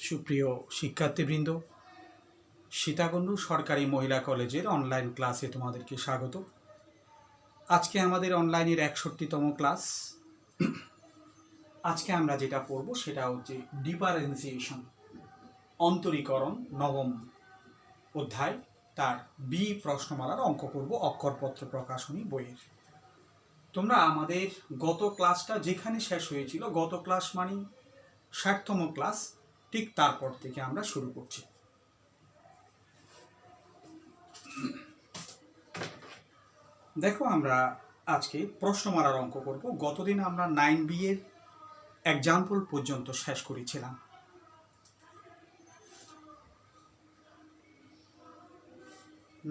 সুপ্রিয় শিক্ষার্থীবৃন্দ, সীতাকুণ্ড সরকারি মহিলা কলেজের অনলাইন ক্লাসে তোমাদেরকে স্বাগত। আজকে আমাদের অনলাইনের 61তম ক্লাস। আজকে আমরা যেটা পড়ব সেটা হচ্ছে ডিফারেন্সিয়েশন, অন্তরীকরণ, নবম অধ্যায়, তার বি প্রশ্নমালার অঙ্ক করব অক্ষরপত্র প্রকাশনী বইয়ের। তোমরা আমাদের গত ক্লাসটা যেখানে শেষ হয়েছিল, গত ক্লাস মানে 60তম ক্লাস, ঠিক তারপর থেকে আমরা শুরু করছি। দেখো, আমরা আজকে প্রশ্নমালার অঙ্ক করব। গতদিন আমরা 9B এর এক্সাম্পল পর্যন্ত শেষ করেছিলাম।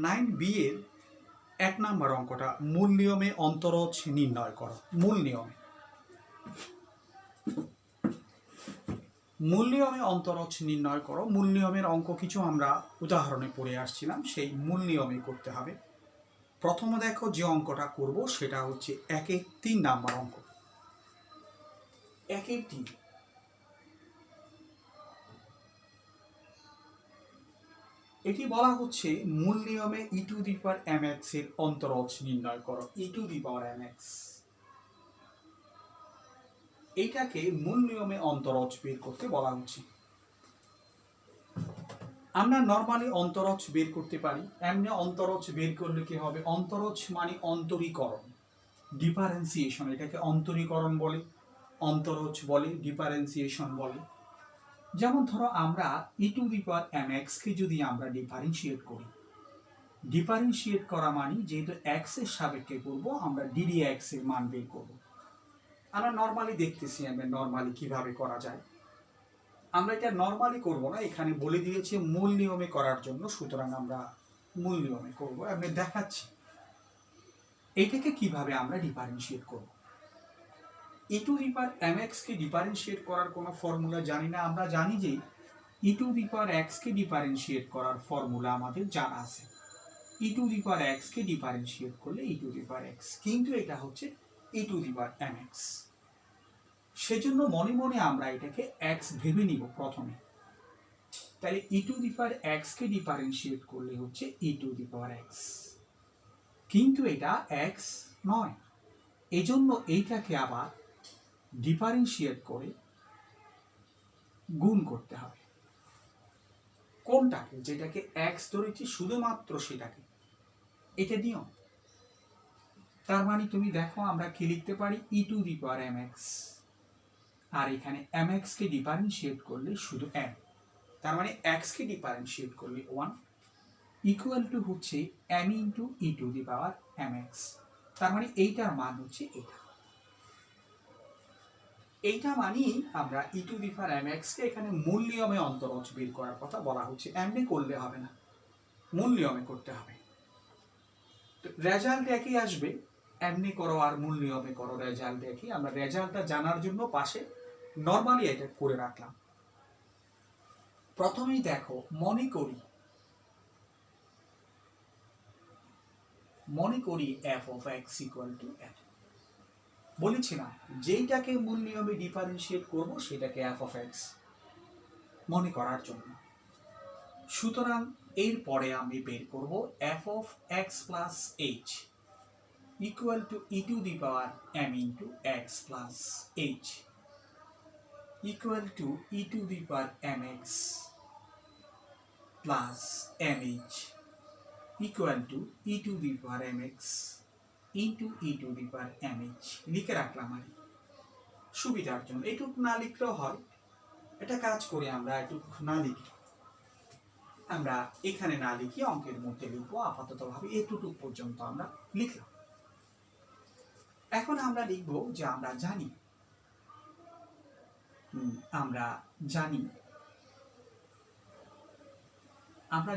9B এর 1 নম্বর অঙ্কটা, মূল নিয়মে অন্তরজ নির্ণয় করো। মূল নিয়মে অন্তরজ নির্ণয় করো। মূল নিয়মের অঙ্ক কিছু আমরা উদাহরণে পড়ে আসছিলাম, সেই মূল নিয়মে করতে হবে। প্রথমে দেখো, যে অঙ্কটা করব সেটা হচ্ছে 1-এর 3 নম্বর অঙ্ক। 1-এর 3, এটি বলা হচ্ছে মূল নিয়মে e⁻mx এর অন্তরজ নির্ণয় করো। e⁻mx, এইটাকে মূল নিয়মে অন্তরজ বের করতে বলা হচ্ছে। আমরা নরমালি অন্তরজ বের করতে পারি। এমনি অন্তরজ বের করলে কি হবে? অন্তরজ মানে অন্তরীকরণ, ডিফারেন্সিয়েশন। এটাকে অন্তরীকরণ বলে, অন্তরজ বলে, ডিফারেন্সিয়েশন বলে। যেমন ধরো, আমরা e⁻mx কে যদি আমরা ডিফারেন্সিয়েট করি, ডিফারেন্সিয়েট করা মানে যেহেতু x এর সাপেক্ষে করব, আমরা ddx এর মান বের করব। আমরা নরমালি দেখতেছি আমরা নরমালি কিভাবে করা যায়। আমরা এটা নরমালি করব না, এখানে বলে দিয়েছে মূল নিয়মে করার জন্য, সুতরাং আমরা মূল নিয়মে করব। আমি দেখাচ্ছি এটাকে কিভাবে আমরা ডিফারেন্সিয়েট করব। e⁻mx কে ডিফারেন্সিয়েট করার কোনো ফর্মুলা জানি না। আমরা জানি যে e⁻x কে ডিফারেন্সিয়েট করার ফর্মুলা আমাদের জানা আছে। e⁻x কে ডিফারেন্সিয়েট করলে e⁻x, কিন্তু এটা হচ্ছে e⁻mx। সেজন্য মনে মনে আমরা এটাকে x ভেবে নিব প্রথমে। তাহলে e⁻x কে ডিফারেন্সিয়েট করলে হচ্ছে e⁻x, কিন্তু এটা x নয়। এজন্য এইটাকে আবার ডিফারেন্সিয়েট করে গুণ করতে হবে। কোনটাকে? যেটাকে x ধরেছি শুধুমাত্র সেটাকে, এটা নিয়ম। তার মানে তুমি দেখো, আমরা কি লিখতে পারি? e⁻mx, আর এখানে mx কে ডিফারেন্সিয়েট করলে শুধু m, তার মানে x কে ডিফারেন্সিয়েট করলে 1 ইকুয়াল টু হচ্ছে m ইন্টু e⁻mx। তার মানে এইটার মান হচ্ছে এটা। এইটা মানেই আমরা e⁻mx কে এখানে মূল নিয়মে অন্তরজ বের করার কথা বলা হচ্ছে। এমনি করলে হবে না, মূল নিয়মে করতে হবে। রেজাল্ট একই আসবে, এমনি করো আর মূল নিয়মে করো, রেজাল্ট একই। আমরা রেজাল্টটা জানার জন্য পাশে নরমালি এটা করে রাখলাম। প্রথমেই দেখো, মনে করি f of x equal to f। বলেছিলাম যেইটাকে মূল নিয়মে ডিফারেন্সিয়েট করব সেটাকে f of x মনে করার জন্য। সুতরাং এরপরে আমি বের করব f of x plus h equal to e⁻m into x plus h equal to e⁻mx plus mh equal to e⁻mx into e⁻mh। লিখে রাখলাম আর সুবিধার জন্য। এটুকু না লিখলেও হয়, এটা কাজ করে আমরা এটুকু না লিখি, আমরা এখানে না লিখি অঙ্কের মধ্যে লিখবো। আপাতত ভাবে এটুকু পর্যন্ত আমরা লিখলাম। এখন আমরা লিখবো যে আমরা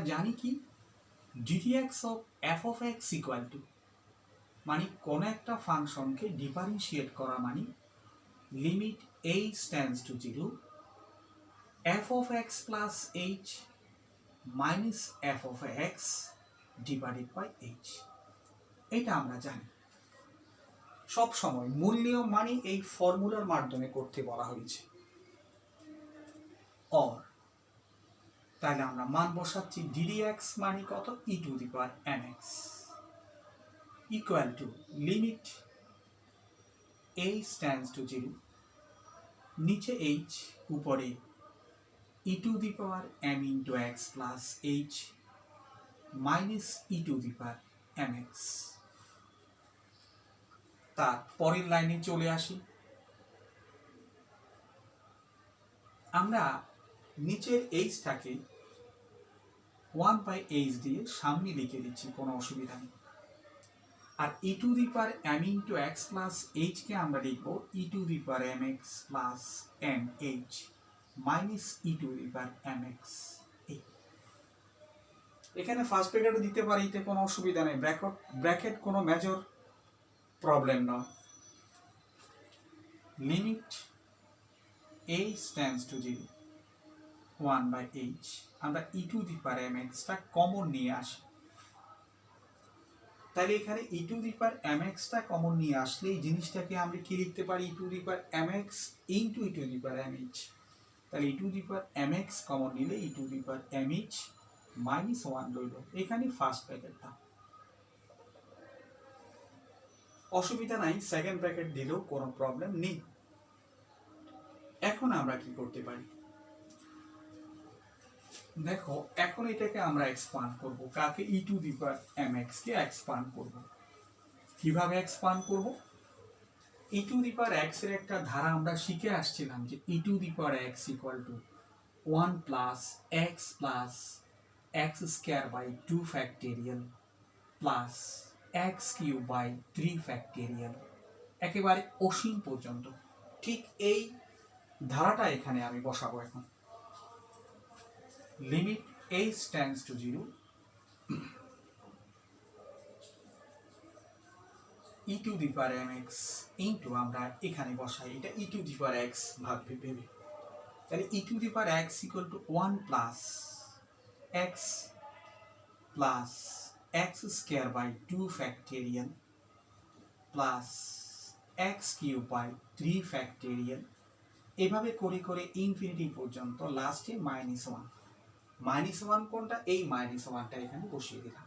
জানি কি ddx of f of x equal to, মানে কোন একটা ফাংশনকে ডিফারেন্সিয়েট করা মানে limit h tends to 0 f of x plus h minus f of x divided by h। এটা আমরা জানি। সব সময় মূল নিয়ম মানে এই ফর্মুলার মাধ্যমে করতে বলা হয়েছে। or তাহলে আমরা মান বসাচ্ছি ddx মানে কত e to the power mx equal to limit h tends to 0 নিচে h উপরে e to the power m into x plus h minus e to the power mx। তার পরের লাইনে চলে আসি, আমরা নিচের এইচটাকে 1/h দিয়ে সামনে লিখে দিচ্ছি, কোনো অসুবিধা নেই। আর e to the power m into x plus h কে আমরা লিখব e to the power mx plus mh minus e to the power mx। এখানে ফার্স্ট ব্র্যাকেটও দিতে পারি, এতে কোনো অসুবিধা নেই, ব্র্যাকেট কোনো মেজর প্রবলেম নয়। Limit h tends to 0 1/h, আমরা e to the power mx টা কমন নিয়ে আসি। তাহলে এখানে e to the power mx টা কমন নিয়ে আসলে এই জিনিসটাকে আমরা কি লিখতে পারি, e to the power mx into e to the power mh। তাহলে e to the power mx common নিলে e to the power mh minus 1 রইল। এখানে ফার্স্ট ব্র্যাকেটটা অসুবিধা নাই, সেকেন্ড ব্র্যাকেট দিলেও কোনো প্রবলেম নেই। এখন আমরা কি করতে পারি দেখো, এখন এটাকে আমরা এক্সপান্ড করব, কাকে e to the power mx কে এক্সপান্ড করব। কিভাবে এক্সপান্ড করব, e to the power x এর একটা ধারা আমরা শিখে আসছিলাম যে e to the power x equal to 1 plus x plus x square by 2 factorial plus x cube by 3 factorial, একেবারে অসীম পর্যন্ত। ঠিক এই ধারাটা এখানে আমি বসাবো এখন। Limit h tends to 0 e to the power mx into, আমরা এখানে বসাই এটা e to the power x ভাগ ভেবে, তাহলে e to the power x equal to 1 plus x plus x square by 2 factorial plus x cube by 3 factorial, এভাবে করে করে ইনফিনিটি পর্যন্ত, লাস্টে মাইনাস 1। মাইনাস 1 কোনটা, এই মাইনাস 1টা এখানে বসিয়ে দিলাম।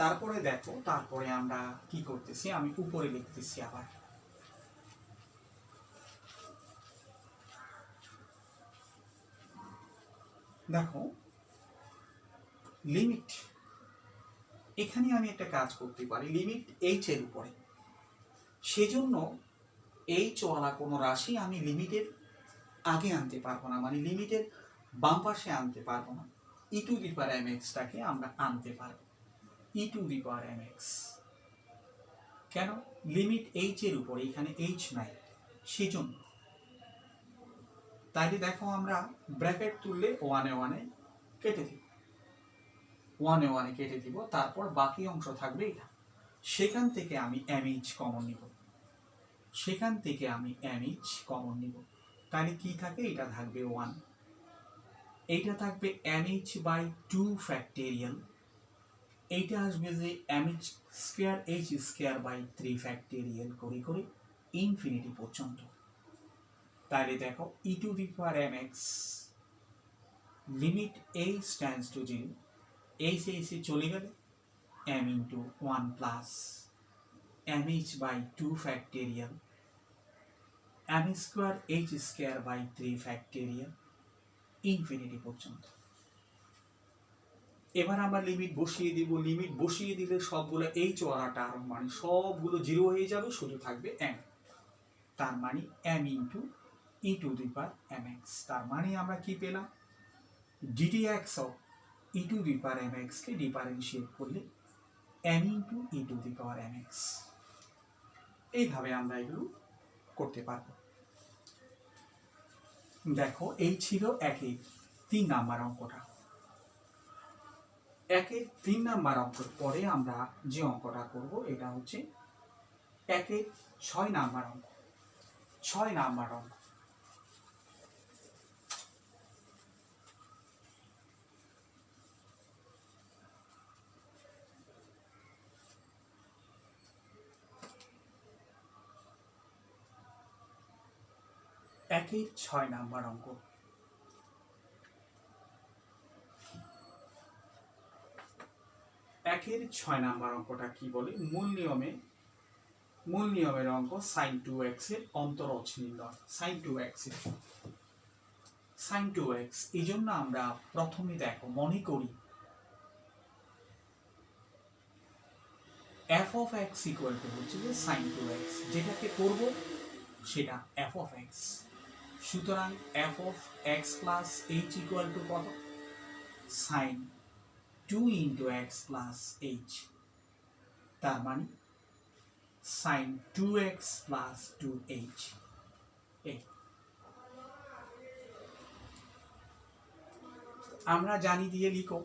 তারপরে দেখো, তারপরে আমরা কি করতেছি, আমি উপরে লিখতেছি আবার। দেখো লিমিট, এখানে আমি একটা কাজ করতে পারি লিমিট h এর উপরে, সেজন্য h ওয়ালা কোনো রাশি আমি লিমিটের আগে আনতে পারবো না, মানে লিমিটের বাম পাশে আনতে পারবো না। e to the power mx টাকে আমরা আনতে পারবো e to the power mx। কেন, লিমিট h এর উপরে, এখানে h নাই সেজন্য। তাইলে দেখো আমরা ব্র্যাকেট তুললে 1 এ 1 এ কেটে দিব, 1 এ 1 এ কেটে দিব, তারপর বাকি অংশ থাকবে এটা। সেখান থেকে আমি mh কমন নিব, সেখান থেকে আমি mh কমন নিব, তাহলে কি থাকে, এটা থাকবে 1, এইটা থাকবে mh বাই 2 ফ্যাক্টোরিয়াল, এইটা আসবে যে mh square h square by 3 factorial করে করে ইনফিনিটি পর্যন্ত। তাহলে দেখো e to the power mx limit h tends to 0, h এসে চলে গেলে m into 1 plus mh by 2 factorial m square h square by 3 factorial infinity পর্যন্ত। এবার আমরা লিমিট বসিয়ে দিব, লিমিট বসিয়ে দিলে সবগুলো h ওয়ালা টার্ম মানে সবগুলো 0 হয়ে যাবে, শুধু থাকবে m, তার মানে m into e to the power mx। তার মানে আমরা কি পেলাম, ddx of e to the power mx K differentiate করলে m into e to the power mx। এইভাবে আমরা এগুলো করতে পারবো। দেখো এই ছিল একে 3 নাম্বার অঙ্কটা। একে 3 নাম্বার অঙ্কের পরে আমরা যে অঙ্কটা করব এটা হচ্ছে একে 6 নাম্বার অঙ্ক। 6 নাম্বার অঙ্ক, একের 6 নাম্বার অঙ্ক। একের 6 নাম্বার অঙ্কটা কি বলে? মূল নিয়মের অঙ্ক sin 2x এর অন্তরজ নির্ণয়। sin 2x এই জন্য আমরা প্রথমে দেখো মনে করি f of x equal two হচ্ছে যে sin 2x, যেটাকে করব সেটা f of x। সুতরাং f of x plus h equal to কত? sin 2 into x plus h, তার মানে sin 2x plus 2h। আমরা জানি দিয়ে লিখো।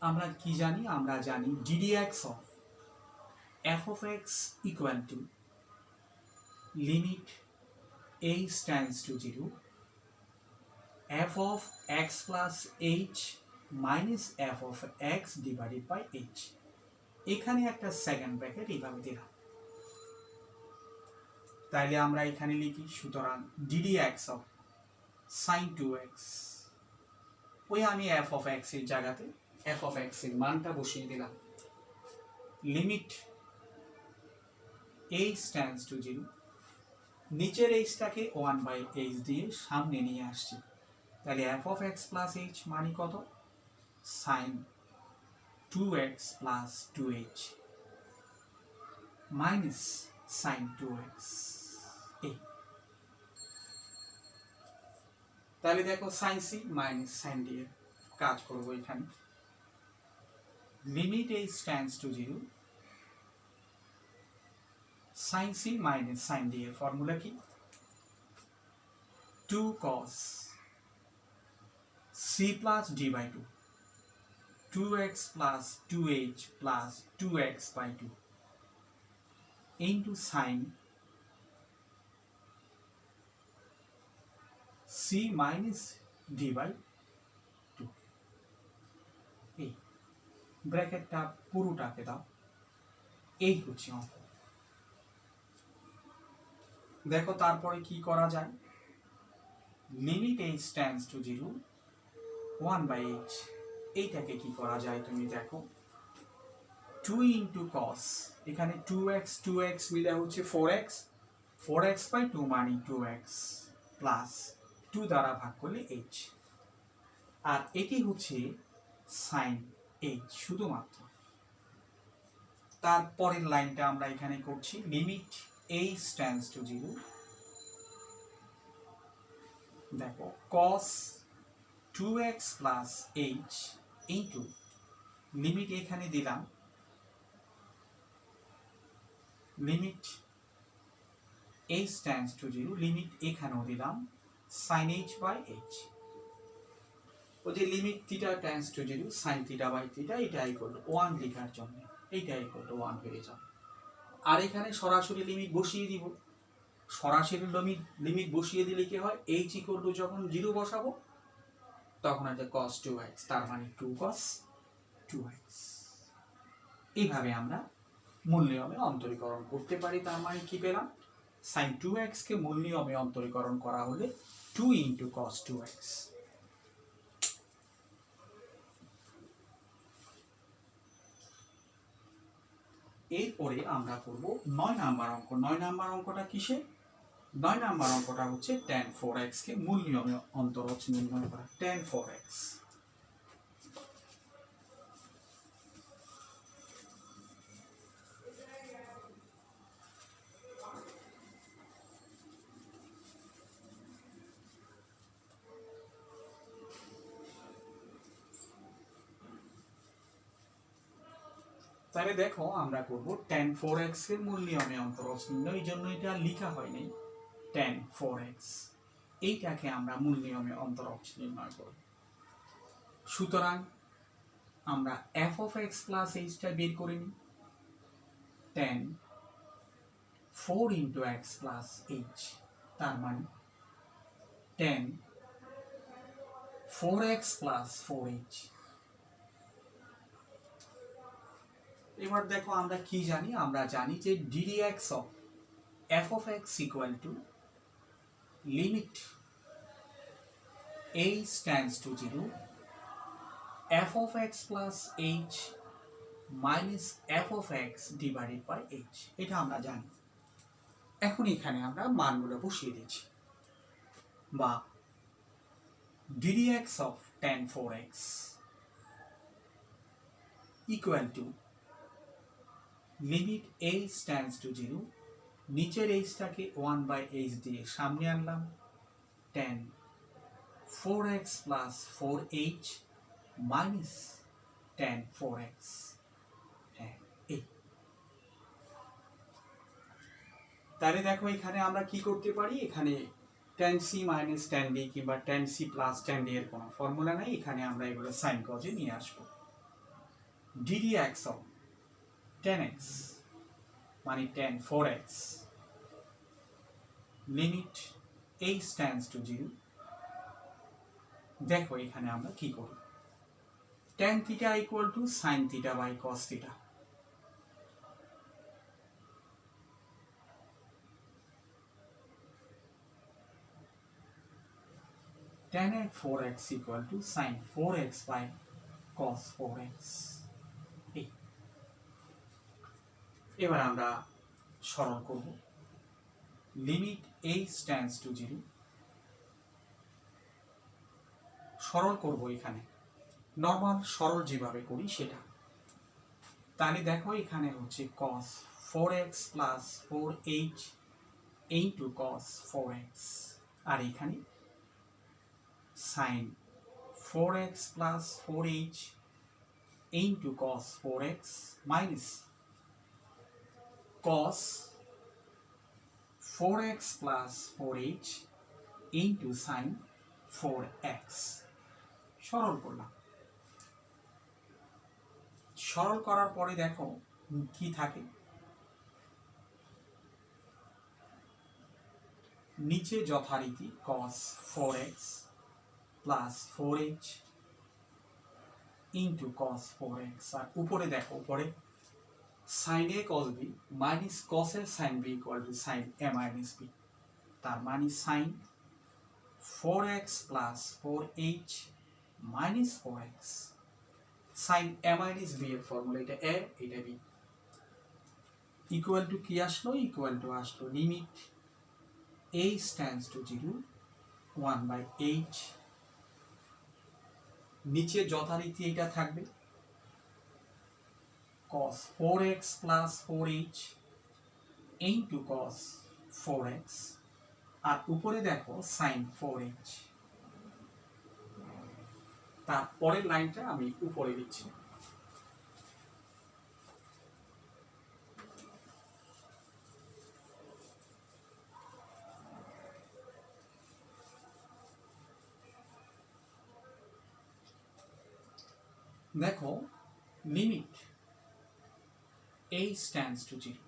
আমরা কি জানি? আমরা জানি ddx of f of x equal to limit h tends to 0 f of x plus h minus f of x divided by h। এখানে একটা সেকেন্ড ব্র্যাকেট এইভাবে দিলাম, তাইলে আমরা এখানে লিখি সুতরাং ddx of sin 2x, ওই আমি f of x এর জায়গাতে f of x এর মানটা বসিয়ে দিলাম, লিমিট h tends to 0, নিচের এইচটাকে 1/h দিয়ে সামনে নিয়ে আসছি, তাহলে f of x plus h মানে কত? sin 2x plus 2h minus sin 2x। তাহলে দেখো sin c minus sin d এর কাজ করবো এখানে, limit h tends to 0 sin c minus sin d এর ফর্মুলা কি? 2 cos c plus d by 2, 2x plus 2h plus 2x by 2 into sin c minus d by 2। এই ব্র্যাকেটটা পুরোটাকে দাও, এই হচ্ছে অঙ্ক। দেখো তারপরে কি করা যায়? Limit h tends to 0 1/h, এইটাকে কি করা যায় তুমি দেখো, 2 into cos, এখানে 2x মিলে হচ্ছে 4x, 4x by 2 মানে 2x প্লাস 2 দ্বারা ভাগ করলে h, আর এটি হচ্ছে sin h শুধুমাত্র। তারপরের লাইনটা আমরা এখানে করছি, লিমিট h tends to 0, দেখো cos 2x plus h into limit এখানে দিলাম, limit h tends to 0, limit এখানেও দিলাম sin h by h, ওই যে limit theta tends to 0 sin theta by theta, এটা ইকুয়াল টু 1 লেখার জন্য এইটা ইকুয়াল টু 1 হয়ে যাবে। আর এখানে সরাসরি লিমিট বসিয়ে দিব, সরাসরি লিমিট বসিয়ে দিলে কি হয়? h ইকুয়াল টু যখন 0 বসাবো তখন আছে cos 2x, তার মানে 2 cos 2x। এইভাবে আমরা মূল নিয়মে অন্তরীকরণ করতে পারি। তার মানে কি পেলাম? sin 2x কে মূল নিয়মে অন্তরীকরণ করা হলে 2 into cos 2x। এরপরে আমরা করব 9 নাম্বার অঙ্ক। 9 নাম্বার অঙ্কটা কিসে? 9 নাম্বার অঙ্কটা হচ্ছে tan 4x কে মূল নিয়মে অন্তরজ নির্ণয় করা। tan 4x, তাহলে দেখো আমরা করব tan 4x এর মূল নিয়মে অন্তরজ নির্ণয়, এই জন্য এটা লেখা হয়নি tan 4x, এইটাকে আমরা মূল নিয়মে অন্তরজ নির্ণয় করব। সুতরাং আমরা f of x plus h টা বের করে নিই, tan 4 into x plus h, তার মানে tan 4x plus 4h এবার দেখো আমরা কি জানি, আমরা জানি যে ddx of f of x equal to limit h tends to 0 f of x plus h minus f of x divided by h, এটা আমরা জানি। এখন এখানে আমরা মানগুলো বসিয়ে দিচ্ছি, বা ddx of tan 4x equal to limit h tends to 0, নিচের h-টাকে 1/h দিয়ে সামনে আনলাম, tan 4x plus 4h minus tan 4x, হ্যাঁ এই। তাহলে দেখো এখানে আমরা কি করতে পারি, এখানে tan c minus tan d কিংবা tan c plus tan d এর কোনো ফর্মুলা নাই, এখানে আমরা এগুলো সাইন কজে নিয়ে আসবো। ddx of tan x মানে tan 4x limit h tends to 0, দেখো এখানে আমরা কি করি, tan theta equal to sin theta by cos theta, tan 4x equal to sin 4x by cos 4x। এবার আমরা সরল করব, লিমিট h tends to 0, সরল করব এখানে নর্মাল সরল যেভাবে করি সেটা। তাহলে দেখো এখানে হচ্ছে cos 4x plus 4h into cos 4x, আর এখানে sin 4x plus 4h into cos 4x minus cos 4x plus 4h into sin 4x, সরল করলাম। সরল করার পরে দেখো কি থাকে, নিচে যথারীতি cos 4x plus 4h into cos 4x, আর উপরে দেখো উপরে sin a cos b minus cos a sin b equal to sin a minus b, তার মানে sin 4x plus 4h minus 4x, sin a minus b এর formula এটা a এটা b, equal to কি আসলো, ইকুয়াল টু আসলো limit h tends to 0 1/h, নিচে যথারীতি এটা থাকবে cos 4x plus 4h into cos 4x, আর উপরে দেখো sin 4h, তার পরের লাইনটা আমি উপরে দিচ্ছি। দেখো লিমিট h tends to 0,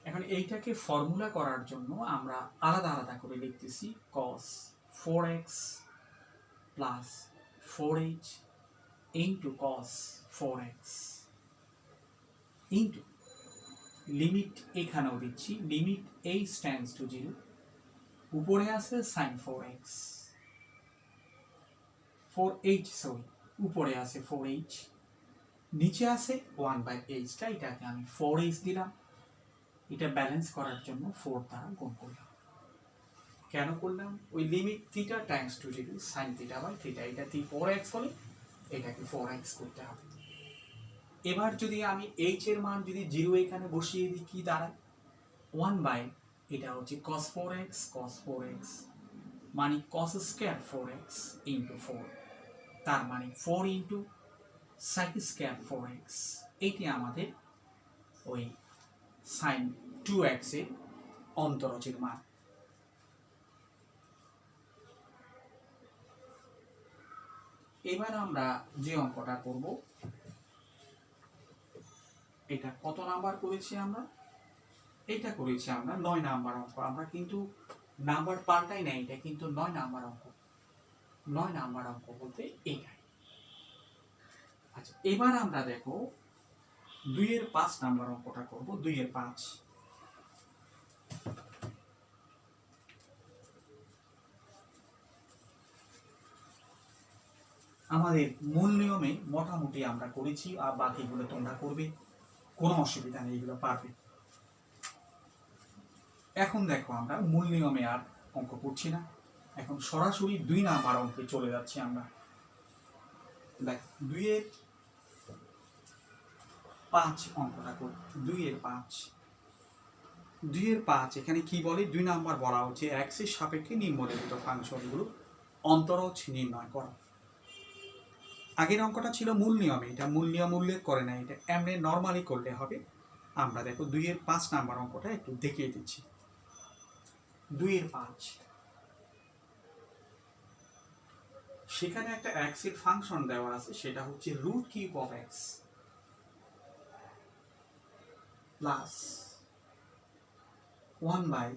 এখন এইটাকে ফর্মুলা করার জন্য আমরা আলাদা আলাদা করে লিখতেছি cos 4x plus 4h into cos 4x into limit এখানেও দিচ্ছি লিমিট h tends to 0, উপরে আছে sin 4x 4h সরি উপরে আছে 4h, নিচে আছে 1/h, এটাকে আমি 4h দিলাম, এটা ব্যালেন্স করার জন্য 4 দ্বারা গুণ করলাম। কেন করলাম, ওই limit theta times to 0 sin theta by theta, এটা 4x হলে এটাকে 4x করতে হবে। এবার যদি আমি h এর মান যদি 0 এখানে বসিয়ে দিই কি দাঁড়ায়, 1 এটা হচ্ছে cos 4x মানে cos স্কয়ার 4x ইনটু 4, তার মানে 4 ইনটু sec স্কয়ার 4x, এটি আমাদের ওই sin 2x এর অন্তরজের মান। এবার আমরা যে অঙ্কটা করব, এটা কত নাম্বার করেছি আমরা, এটা করেছি আমরা 9 নাম্বার অঙ্ক। আমরা কিন্তু নাম্বার পাল্টাই না, এটা কিন্তু 9 নাম্বার অঙ্ক। 9 নাম্বার অঙ্ক বলতে এইটাই। আচ্ছা এবার আমরা দেখো 2 এর 5 নাম্বার অঙ্কটা করব। 2 এর 5 আমাদের মূল নিয়মে মোটামুটি আমরা করেছি, আর বাকিগুলো তোমরা করবে, কোনো অসুবিধা নেই, এগুলো পারবে। এখন দেখো আমরা মূল নিয়মে আর অঙ্ক করছি না, এখন সরাসরি 2 নাম্বার অঙ্কে চলে যাচ্ছি আমরা। দেখ 2 এর 5 অঙ্কটা করি। 2 এর 5 এখানে কি বলে, 2 নাম্বার বলা হচ্ছে এক্স এর সাপেক্ষে নিম্নলিখিত ফাংশনগুলো অন্তরজ নির্ণয় করো। আগের অঙ্কটা ছিল মূল নিয়মে, এটা মূল নিয়ম উল্লেখ করে না, এটা এমনি নর্মালি করলে হবে। আমরা দেখো 2 এর 5 নাম্বার অঙ্কটা একটু দেখিয়ে দিচ্ছি। 2 এর 5 সেখানে একটা এক্স এর ফাংশন দেওয়া আছে, সেটা হচ্ছে root cube of x plus 1 by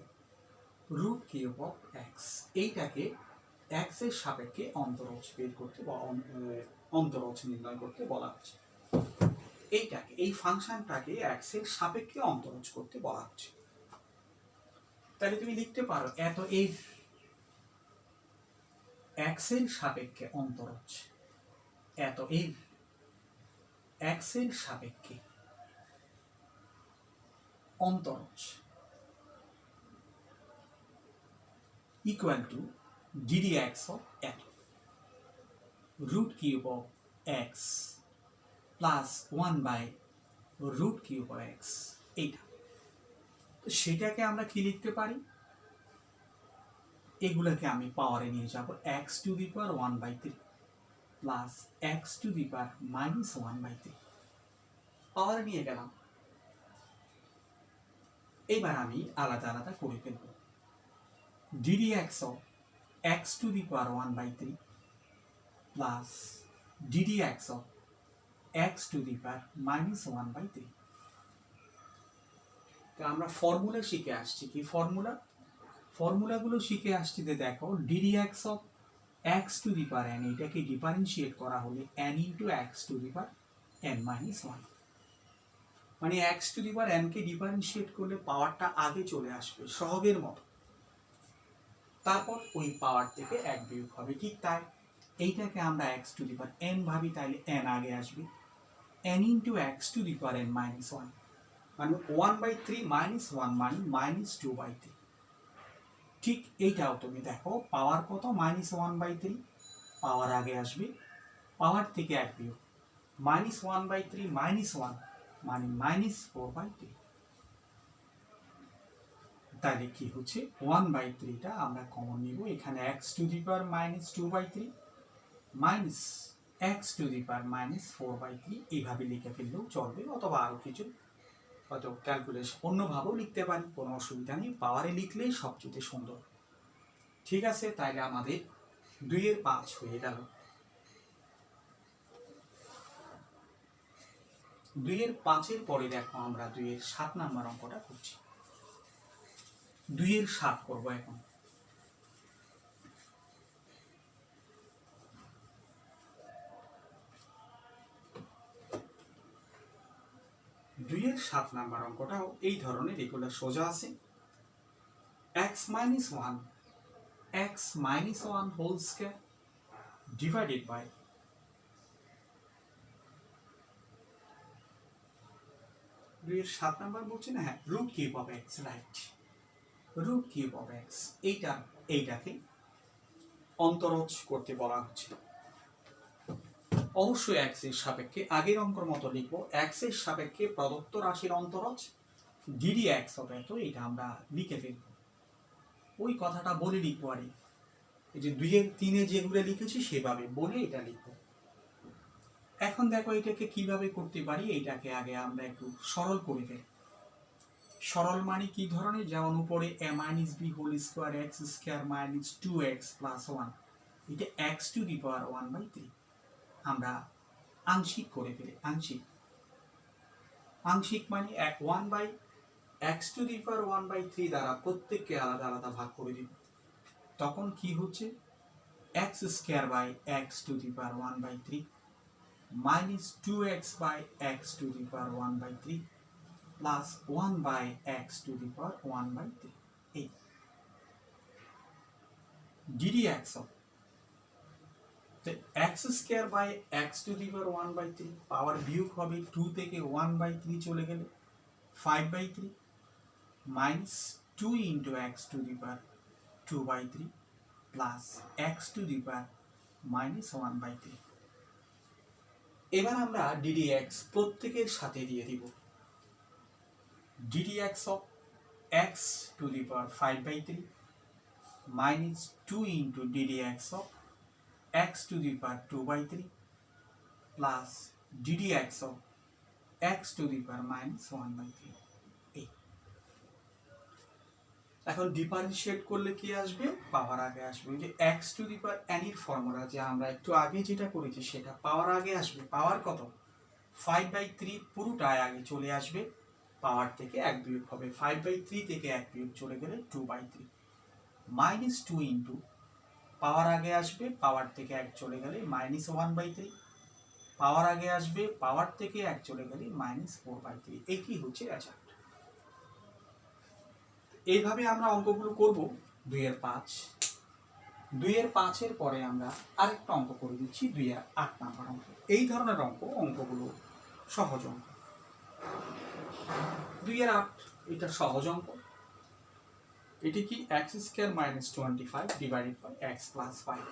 root cube of x. এইটাকে এক্স এর সাপেক্ষে অন্তরজ বের করতে বা অন্তরজ নির্ণয় করতে বলা হচ্ছে। এইটাকে, এই ফাংশনটাকে এক্স এর সাপেক্ষে অন্তরজ করতে বলা হচ্ছে। তাহলে তুমি লিখতে পারো এত এর এক্স এর সাপেক্ষে অন্তরজ, এত এর এক্স এর সাপেক্ষে অন্তরজ ইকুয়াল টু ddx of এত root cube of x plus 1 by root cube of x. এইটা সেটাকে আমরা কি লিখতে পারি, এগুলোকে আমি পাওয়ারে নিয়ে যাব, x two the power 1/3 plus x two the power minus 1/3 পাওয়ারে নিয়ে গেলাম। এবার আমি আলাদা আলাদা করে ফেলব। ddx of x two the power 1/3 plus ddx of x two the power minus 1/3। আমরা ফর্মুলা শিখে আসছি, কি ফর্মুলাগুলো শিখে আসছি। দেখো ddx of x two the power n, এটাকে ডিফারেন্সিয়েট করা হলে n into x two the power n minus 1, মানে x two the power n K differentiate করলে পাওয়ারটা আগে চলে আসবে সহগের মতো, তারপর ওই পাওয়ার থেকে 1 বিয়োগ হবে। ঠিক তাই এইটাকে আমরা x two the power n ভাবি, তাহলে n আগে আসবে, n into x two the power n minus 1, মানে 1/3 মাইনাস 1 মানে মাইনাস 2/3। ঠিক এইটাও তুমি দেখো, পাওয়ার কত, মাইনাস 1/3, পাওয়ার আগে আসবে, পাওয়ার থেকে 1 বিয়োগ, মাইনাস 1/3 মাইনাস 1 মানে মাইনাস 4/3। তাহলে কি হচ্ছে, 1/3টা আমরা কমন নিব, এখানে x two the power minus 2/3 minus x two the power minus 4/3, এইভাবে লিখে ফেললেও চলবে, অথবা আরও কিছু হয়তো ক্যালকুলেশন অন্যভাবেও লিখতে পারি, কোনো অসুবিধা নেই, পাওয়ারে লিখলেই সবচেয়ে সুন্দর। ঠিক আছে, তাইলে আমাদের 2 এর 5 হয়ে গেল। 2 এর 5-এর পরে দেখো আমরা 2 এর 7 নাম্বার অঙ্কটা করছি। 2 এর 7 করব এখন। 2 এর 7 নাম্বার অঙ্কটাও এই ধরনের, এগুলো সোজা আছে। x minus 1 whole square divided by 2 এর 7 নাম্বার বলছি না, হ্যাঁ, root cube of x, right, root cube of x। এইটাকে অন্তরজ করতে বলা হচ্ছে। অবশ্যই x এর সাপেক্ষে, আগের অঙ্কের মতো লিখব, x এর সাপেক্ষে প্রদত্ত রাশির অন্তরজ ddx of এত, এটা আমরা লিখে ফেলব, ওই কথাটা বলে লিখবো। আর এই যে 2 এর 3-এ যেগুলো লিখেছি সেভাবে বলে এটা লিখব। এখন দেখো এটাকে কিভাবে করতে পারি, এটাকে আগে আমরা একটু সরল করে ফেলি। সরল মানে কি ধরনের, যেমন উপরে a minus b whole square x square minus 2x plus 1, এটা x টু দি পাওয়ার 1/3 আমরা আংশিক করে ফেলি। আংশিক মানে 1/x টু দি পাওয়ার 1/3 দ্বারা প্রত্যেককে আলাদা আলাদা ভাগ করে দিব, তখন কি হচ্ছে, x square by x to the power 1/3 minus 2x by x to the power 1 by 3 plus 1 by x to the power 1 by 3 এই ddx of x square by x to the power 1 by 3 পাওয়ার বিয়োগ হবে 2 থেকে 1 by 3 চলে গেলে 5 by 3 minus 2 into x to the power 2 by 3 plus x to the power minus 1 by 3 এবার আমরা ddx প্রত্যেকের সাথে দিয়ে দিব ddx of x to the power 5 by 3 minus 2 into ddx of x to the power 2 by 3 plus ddx of x to the power minus 1 by 3 এখন differentiate করলে কি আসবে পাওয়ার আগে আসবে যে x to the power n এর formula যে আমরা একটু আগে যেটা করেছি সেটা পাওয়ার আগে আসবে পাওয়ার কত 5/3 পুরোটাই আগে চলে আসবে পাওয়ার থেকে 1 বিয়োগ হবে 5/3 থেকে 1 বিয়োগ চলে গেলে 2/3 -2 ইনটু পাওয়ার আগে আসবে পাওয়ার থেকে 1 চলে গেলে -1/3 পাওয়ার আগে আসবে পাওয়ার থেকে 1 চলে গেলে -4/3 এটি হচ্ছে রেজাল্ট এইভাবে আমরা অঙ্কগুলো করব 2 এর 5 2 এর 5 এর পরে আমরা আরেকটা অঙ্ক করে দিচ্ছি 2 এর 8 নাম্বার অঙ্ক এই ধরনের অঙ্কগুলো সহজ অঙ্ক 2 এর 8 এটা সহজ অঙ্ক এটি কি x square -25 divided by x plus 5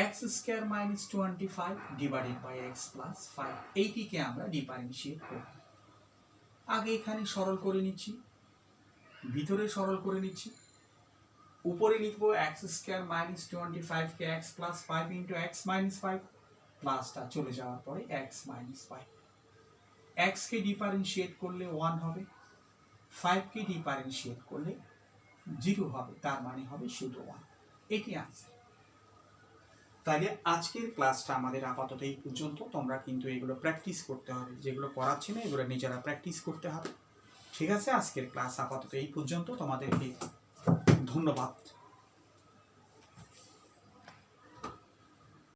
x square -25 divided by x plus 5 এইটিকে আমরা ডিফারেন্সিয়েট করব আগে এখানে সরল করে নিচ্ছি ভিতরে সরল করে নিচ্ছি উপরে লিখব x স্কয়ার -25 কে x plus 5 into x minus 5 প্লাসটা চলে যাওয়ার পরে x মাইনাস 5 x কে ডিফারেন্সিয়েট করলে 1 হবে 5 কে ডিফারেন্সিয়েট করলে 0 হবে তার মানে হবে শুধু 1 এটি आंसर তাহলে আজকের ক্লাসটা আমাদের আপাতত এই পর্যন্ত তোমরা কিন্তু এগুলো প্র্যাকটিস করতে হবে যেগুলো পড়াচ্ছি না এগুলো নিজেরা প্র্যাকটিস করতে হবে ঠিক আছে আজকের ক্লাস আপাতত এই পর্যন্ত তোমাদেরকে ধন্যবাদ